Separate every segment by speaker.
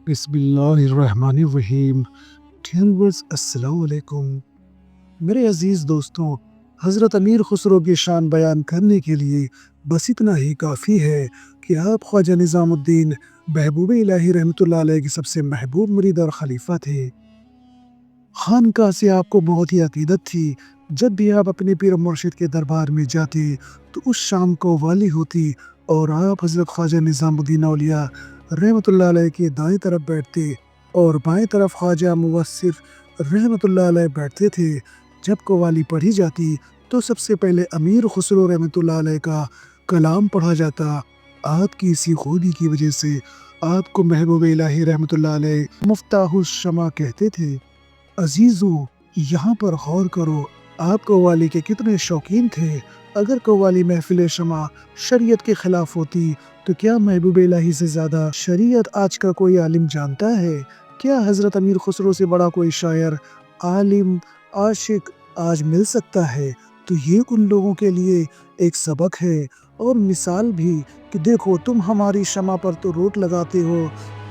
Speaker 1: بسم اللہ الرحمن الرحیم۔ ٹھیلورز السلام علیکم۔ میرے عزیز دوستوں، حضرت امیر خسرو کی شان بیان کرنے کے لیے بس اتنا ہی کافی ہے کہ آپ خواجہ نظام الدین محبوب الہی رحمۃ اللہ علیہ کی سب سے محبوب مرید اور خلیفہ تھے۔ خانقاہ سے آپ کو بہت ہی عقیدت تھی۔ جب بھی آپ اپنے پیر مرشد کے دربار میں جاتے تو اس شام کو والی ہوتی اور آپ حضرت خواجہ نظام الدین اولیاء رحمۃ اللہ علیہ کے دائیں طرف بیٹھتے اور بائیں طرف خواجہ موصف رحمۃ اللہ علیہ بیٹھتے تھے۔ جب قوالی پڑھی جاتی تو سب سے پہلے امیر خسرو رحمۃ اللہ علیہ کا کلام پڑھا جاتا۔ آپ کی اسی خوبی کی وجہ سے آپ کو محبوب الہی رحمۃ اللہ علیہ مفتاح الشمع کہتے تھے۔ عزیزو، یہاں پر غور کرو، آپ قوالی کے کتنے شوقین تھے۔ اگر قوالی محفل شمع شریعت کے خلاف ہوتی تو کیا محبوب الہی سے زیادہ شریعت آج کا کوئی عالم جانتا ہے؟ کیا حضرت امیر خسرو سے بڑا کوئی شاعر، عالم، عاشق آج مل سکتا ہے؟ تو یہ ان لوگوں کے لیے ایک سبق ہے اور مثال بھی کہ دیکھو تم ہماری شمع پر تو روک لگاتے ہو،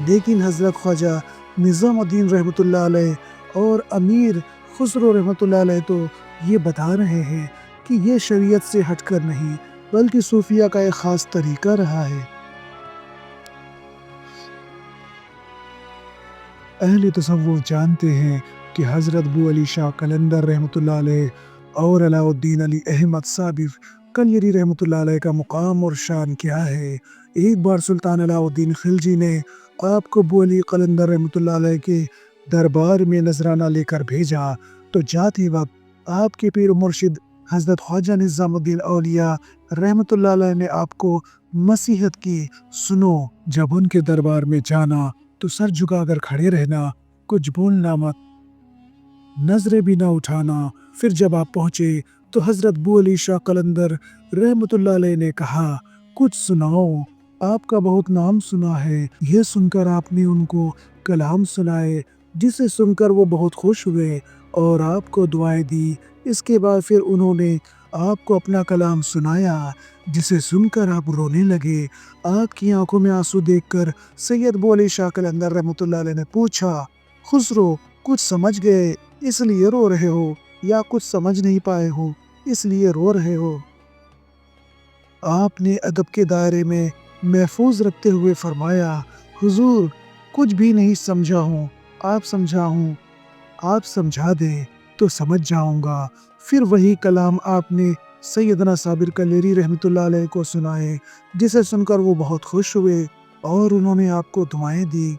Speaker 1: لیکن حضرت خواجہ نظام الدین رحمۃ اللہ علیہ اور امیر خسرو رحمۃ اللہ علیہ تو یہ بتا رہے ہیں کہ یہ شریعت سے ہٹ کر نہیں بلکہ صوفیہ کا ایک خاص طریقہ رہا ہے۔ اہل تصوف جانتے ہیں کہ حضرت ابو علی شاہ قلندر رحمۃ اللہ علیہ اور علاء الدین علی احمد صابر کلیری رحمۃ اللہ علیہ کا مقام اور شان کیا ہے۔ ایک بار سلطان علاء الدین خلجی نے آپ کو ابو علی قلندر رحمۃ اللہ علیہ کے دربار میں نذرانہ لے کر بھیجا تو جاتے وقت آپ کے پیر مرشد حضرت خواجہ نظام الدین اولیاء رحمۃ اللہ علیہ نے آپ کو نصیحت کی، سنو، جب ان کے دربار میں جانا تو سر جھکا کر کھڑے رہنا، کچھ بولنا مت، نظریں بھی نہ اٹھانا۔ پھر جب آپ پہنچے تو حضرت ابو علی شاہ قلندر رحمۃ اللہ علیہ نے کہا، کچھ سناؤ، آپ کا بہت نام سنا ہے۔ یہ سن کر آپ نے ان کو کلام سنائے، جسے سن کر وہ بہت خوش ہوئے اور آپ کو دعائیں دی۔ اس کے بعد پھر انہوں نے آپ کو اپنا کلام سنایا، جسے سن کر آپ رونے لگے۔ آپ کی آنکھوں میں آنسو دیکھ کر سید ابو علی شاہ قلندر رحمۃ اللہ علیہ نے پوچھا، خسرو، کچھ سمجھ گئے اس لیے رو رہے ہو یا کچھ سمجھ نہیں پائے ہو اس لیے رو رہے ہو؟ آپ نے ادب کے دائرے میں محفوظ رکھتے ہوئے فرمایا، حضور، کچھ بھی نہیں سمجھا ہوں، آپ سمجھا دیں تو سمجھ جاؤں گا۔ پھر وہی کلام آپ نے سیدنا صابر کلیری رحمۃ اللہ علیہ کو سنائے، جسے سن کر وہ بہت خوش ہوئے اور انہوں نے آپ کو دعائیں دی۔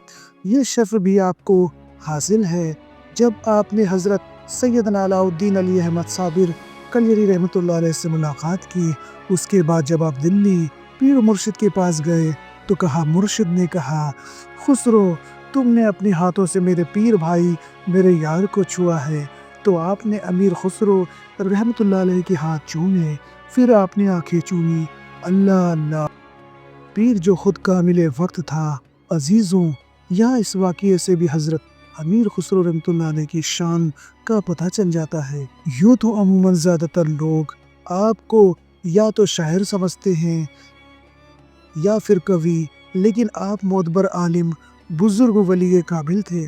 Speaker 1: یہ شرف بھی آپ کو حاصل ہے۔ جب آپ نے حضرت سیدنا علاء الدین علی احمد صابر کلیری رحمۃ اللہ علیہ سے ملاقات کی، اس کے بعد جب آپ دلی پیر مرشد کے پاس گئے تو مرشد نے کہا، خسرو، تم نے اپنے ہاتھوں سے میرے پیر بھائی، میرے یار کو چھوا ہے۔ تو آپ نے امیر خسرو رحمۃ اللہ علیہ کے ہاتھ چومے، پھر آپ نے آنکھیں چومی۔ اللہ اللہ، پیر جو خود کامل وقت تھا۔ عزیزوں، یہاں اس واقعے سے بھی حضرت امیر خسرو رحمۃ اللہ علیہ کی شان کا پتہ چل جاتا ہے۔ یوں تو عموماً زیادہ تر لوگ آپ کو یا تو شاعر سمجھتے ہیں یا پھر کوی، لیکن آپ معتبر عالم، بزرگ ولی کامل تھے۔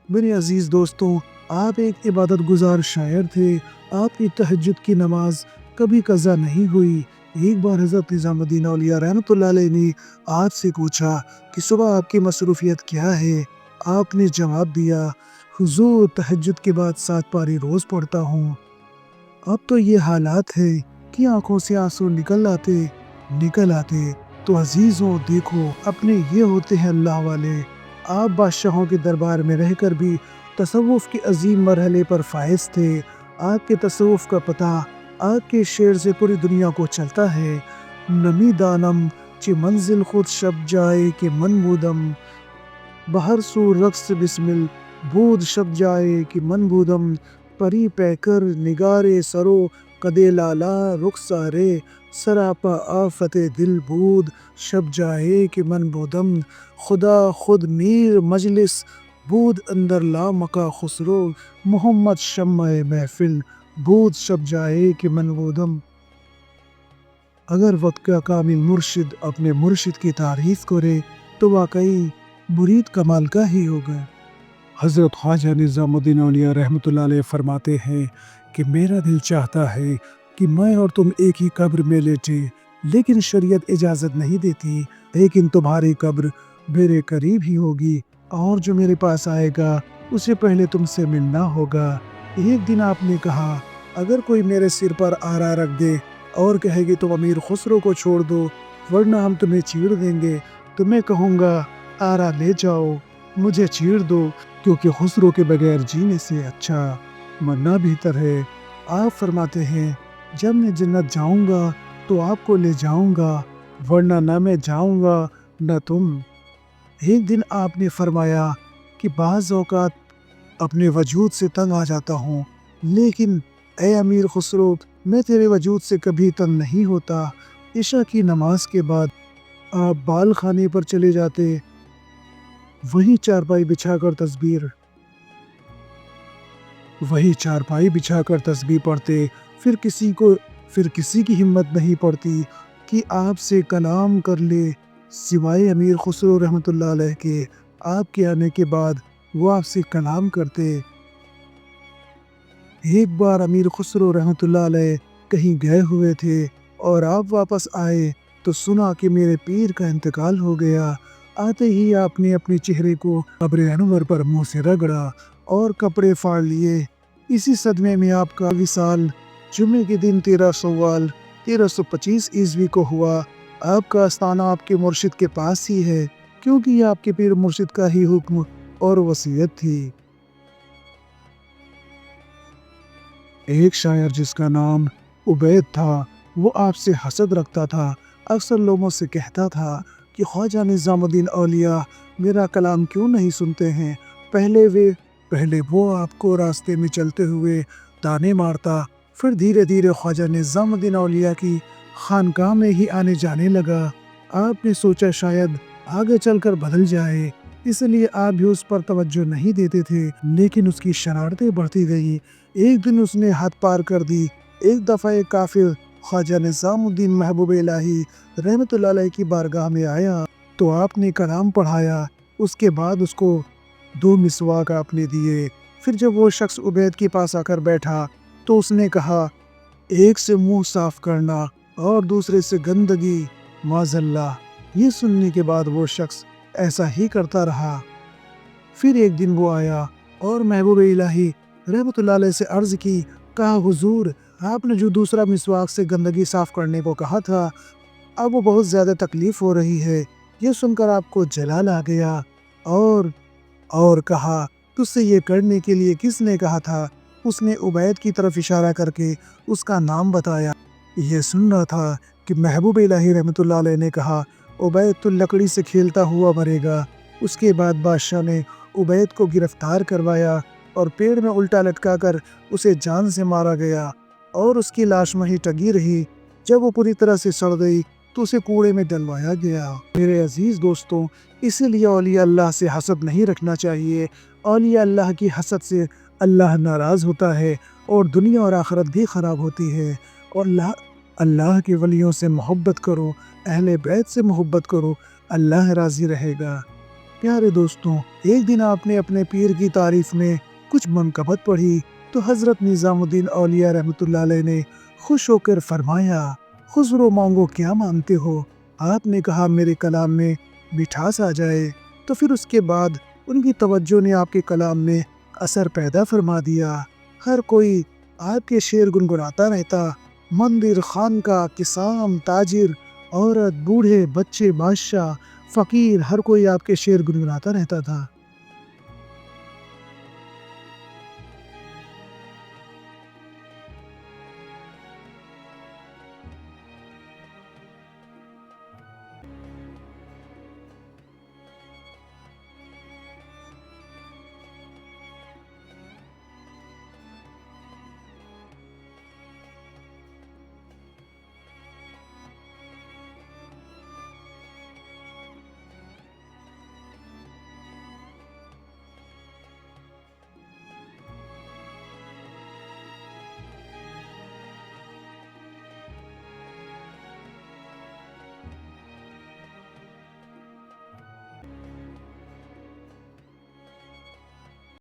Speaker 1: میرے عزیز دوستوں، آپ ایک عبادت گزار شاعر تھے۔ آپ کی تہجد کی نماز کبھی قضا نہیں ہوئی۔ ایک بار حضرت نظام الدین اولیاء رحمۃ اللہ علیہ نے آپ سے پوچھا کہ صبح آپ کی مصروفیت کیا ہے؟ آپ نے جواب دیا، حضور، تہجد کے بعد 7 پارے روز پڑھتا ہوں۔ اب تو یہ حالات ہے کہ آنکھوں سے آنسو نکل آتے۔ تو عزیزوں، دیکھو، اپنے یہ ہوتے ہیں اللہ والے۔ آپ بادشاہوں کے دربار میں رہ کر بھی تصوف کے عظیم مرحلے پر فائز تھے۔ آپ کے تصوف کا پتہ آپ کے شعر سے پوری دنیا کو چلتا ہے۔ نمی دانم چہ منزل خود شب جائے کہ من بودم، بہر سو رقص بسمل بود شب جائے کہ من بودم، پری پیکر نگار سرو قد لالا رخسارے، سراپا آفت دل بود شب جائے کہ من بودم، خدا خود میر مجلس بود اندر لامکا خسرو، محمد شمع محفل بود شب جائے کہ من بودم۔ اگر وقت کا کامل مرشد اپنے مرشد کی تعریف کرے تو واقعی مرید کمال کا ہی ہوگا۔ حضرت خواجہ نظام الدین اولیاء رحمۃ اللہ علیہ فرماتے ہیں کہ میرا دل چاہتا ہے کہ میں اور تم ایک ہی قبر میں لیٹیں، لیکن شریعت اجازت نہیں دیتی، لیکن تمہاری قبر میرے قریب ہی ہوگی اور جو میرے پاس آئے گا اسے پہلے تم سے ملنا ہوگا۔ ایک دن آپ نے کہا اگر کوئی میرے سر پر آرا رکھ دے اور کہے کہ تم امیر خسرو کو چھوڑ دو ورنہ ہم تمہیں چیڑ دیں گے، تو میں کہوں گا آرا لے جاؤ، مجھے چیڑ دو، کیونکہ خسرو کے بغیر جینے سے اچھا مرنا بہتر ہے۔ آپ فرماتے ہیں جب میں جنت جاؤں گا تو آپ کو لے جاؤں گا، ورنہ نہ میں جاؤں گا نہ تم۔ ایک دن آپ نے فرمایا کہ بعض اوقات اپنے وجود سے تنگ آ جاتا ہوں، لیکن اے امیر خسرو میں تیرے وجود سے کبھی تنگ نہیں ہوتا۔ عشاء کی نماز کے بعد آپ بال خانے پر چلے جاتے، وہی چارپائی بچھا کر تسبیح پڑھتے، پھر کسی کی ہمت نہیں پڑتی کہ آپ سے کلام کر لے سوائے امیر خسرو رحمۃ اللہ علیہ کے۔ آپ کے آنے کے بعد وہ آپ سے کلام کرتے۔ ایک بار امیر خسرو رحمۃ اللہ علیہ کہیں گئے ہوئے تھے اور آپ واپس آئے تو سنا کہ میرے پیر کا انتقال ہو گیا۔ آتے ہی آپ نے اپنے چہرے کو قبر انور پر منہ سے رگڑا اور کپڑے پھاڑ لیے۔ اسی صدمے میں آپ کا وصال جمعے کے دن 13 سوال 1325 عیسوی کو ہوا۔ آپ کا آستانہ آپ کے مرشد کے پاس ہی ہے، کیونکہ یہ آپ کے پیر مرشد کا ہی حکم اور وصیت تھی۔ ایک شاعر جس کا نام عبید تھا، وہ آپ سے حسد رکھتا تھا۔ اکثر لوگوں سے کہتا تھا کہ خواجہ نظام الدین اولیاء میرا کلام کیوں نہیں سنتے ہیں؟ پہلے وہ آپ کو راستے میں چلتے ہوئے تانے مارتا، پھر دھیرے دھیرے خواجہ نظام الدین اولیاء کی خانقاہ میں ہی آنے جانے لگا۔ آپ نے سوچا شاید آگے چل کر بدل جائے، اس لیے آپ بھی اس پر توجہ نہیں دیتے تھے، لیکن اس کی شرارتیں بڑھتی گئیں۔ ایک دن اس نے حد پار کر دی۔ ایک دفعہ ایک کافر خواجہ نظام الدین محبوب الہی رحمۃ اللہ علیہ کی بارگاہ میں آیا تو آپ نے کلام پڑھایا۔ اس کے بعد اس کو 2 مسواک آپ نے دیے۔ پھر جب وہ شخص عبید کے پاس آ کر بیٹھا تو اس نے کہا ایک سے منہ صاف کرنا اور دوسرے سے گندگی، معاذاللہ۔ یہ سننے کے بعد وہ شخص ایسا ہی کرتا رہا۔ پھر ایک دن وہ آیا اور محبوب الہی رحمۃ اللہ علیہ سے عرض کی، کہا حضور آپ نے جو دوسرا مسواک سے گندگی صاف کرنے کو کہا تھا، اب وہ بہت زیادہ تکلیف ہو رہی ہے۔ یہ سن کر آپ کو جلال آ گیا اور کہا تجھ سے یہ کرنے کے لیے کس نے کہا تھا؟ اس نے عبید کی طرف اشارہ کر کے اس کا نام بتایا۔ یہ سننا تھا کہ محبوب الہی رحمۃ اللہ علیہ نے کہا عبید تو لکڑی سے کھیلتا ہوا مرے گا۔ اس کے بعد بادشاہ نے عبید کو گرفتار کروایا اور پیڑ میں الٹا لٹکا کر اسے جان سے مارا گیا اور اس کی لاش وہیں ٹنگی رہی۔ جب وہ پوری طرح سے سڑ گئی تو اسے کوڑے میں ڈلوایا گیا۔ میرے عزیز دوستوں، اسی لیے اولیاء اللہ سے حسد نہیں رکھنا چاہیے۔ اولیاء اللہ کی حسد سے اللہ ناراض ہوتا ہے اور دنیا اور آخرت بھی خراب ہوتی ہے۔ اور اللہ کے ولیوں سے محبت کرو، اہل بیت سے محبت کرو، اللہ راضی رہے گا۔ پیارے دوستوں، ایک دن آپ نے اپنے پیر کی تعریف میں کچھ منقبت پڑھی تو حضرت نظام الدین اولیاء رحمۃ اللہ علیہ نے خوش ہو کر فرمایا خسرو مانگو کیا مانگتے ہو؟ آپ نے کہا میرے کلام میں مٹھاس آ جائے۔ تو پھر اس کے بعد ان کی توجہ نے آپ کے کلام میں اثر پیدا فرما دیا۔ ہر کوئی آپ کے شعر گنگناتا رہتا۔ مندر، خانقاہ، کسان، تاجر، عورت، بوڑھے، بچے، بادشاہ، فقیر، ہر کوئی آپ کے شعر گنگناتا رہتا تھا۔